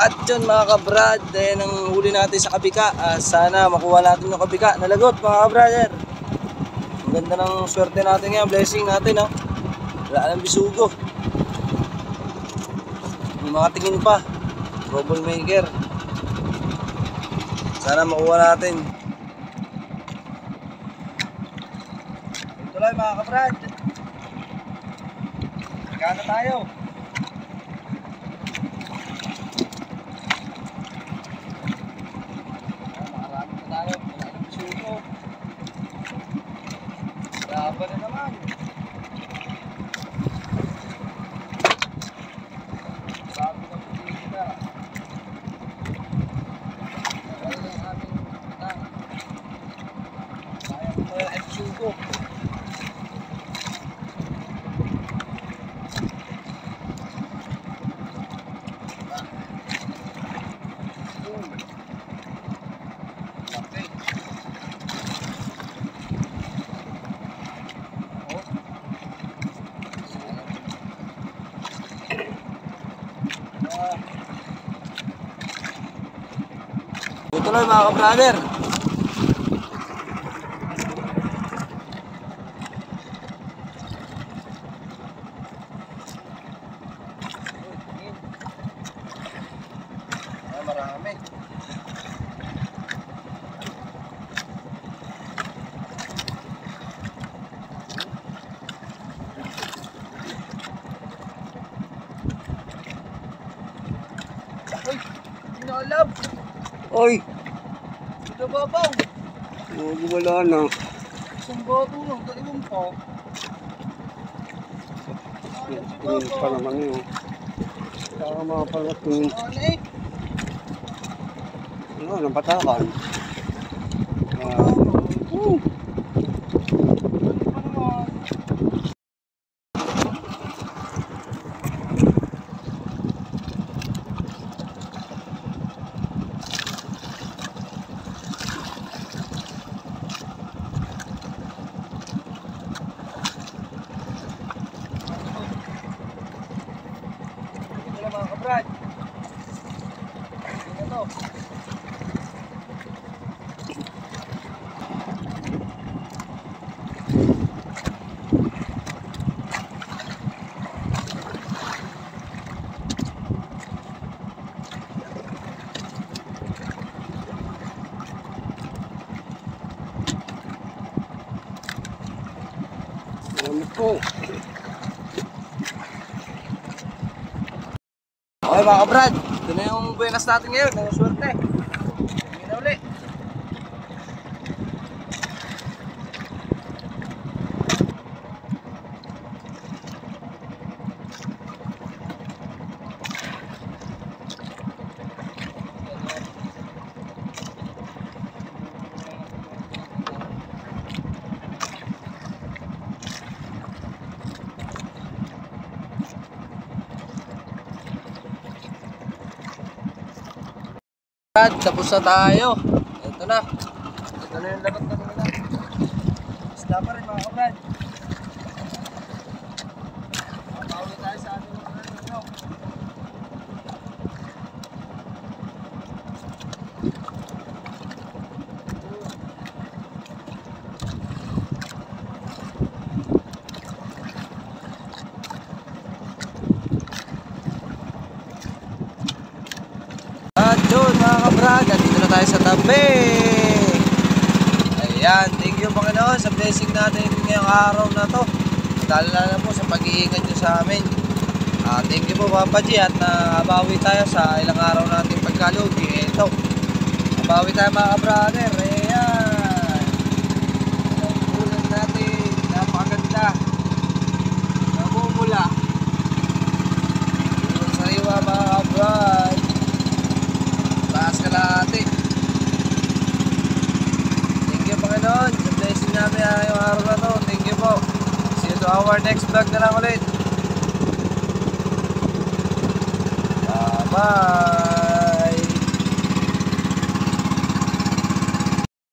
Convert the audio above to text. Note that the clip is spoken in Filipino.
At yun mga kabrad, ang huli natin sa kabika. Sana makuha natin yung kabika. Nalagot mga kabrader. Ang ganda ng swerte natin ngayon. Blessing natin, no? Wala nang bisugo. May mga tingin pa. Troublemaker. Sana makuha natin. Ito lang mga kabrad. Kaya tayo. Makarami pa tayo. Wala nang bisugo. Laban na naman. Sabi na po kita. Nagay na yung aming utang. Kaya ko pa yung bisugo. Ito lang mga ka-brother. Marami. Uy, hindi na alam. Oy! Ito babaw. Wala na. Isang bato lang, talimang pa. Tingin pa naman yun. Saka mga palating. Ano, napatakan. Mga kabrad, ito to. Salamat po. Okay mga kabrad, ito na yung buenas natin ngayon, yung swerte. Hindi na uli. Tapos na tayo. Ito na. Ito na yung lagot na nila. Isda pa rin mga kabrad. Makakaulit tayo sa ating mga ano. At yun mga kabrad, dito na tayo sa tabi. Ayan, thank you Panginoon sa blessing natin ngayong araw na to. Lalo po sa pag-iingat nyo sa amin. Thank you po Papa G at nabawi tayo sa ilang araw natin pagkalugi. Ito, nabawi tayo mga kabrader. Ayan, ang ulan natin, napakaganda. Namumula. Yung sariwa mga kabrad. Taas ka lahat eh. Thank you Panginoon sa blessing namin yung araw na to. Thank you po. See you to our next vlog na lang ulit. Bye-bye.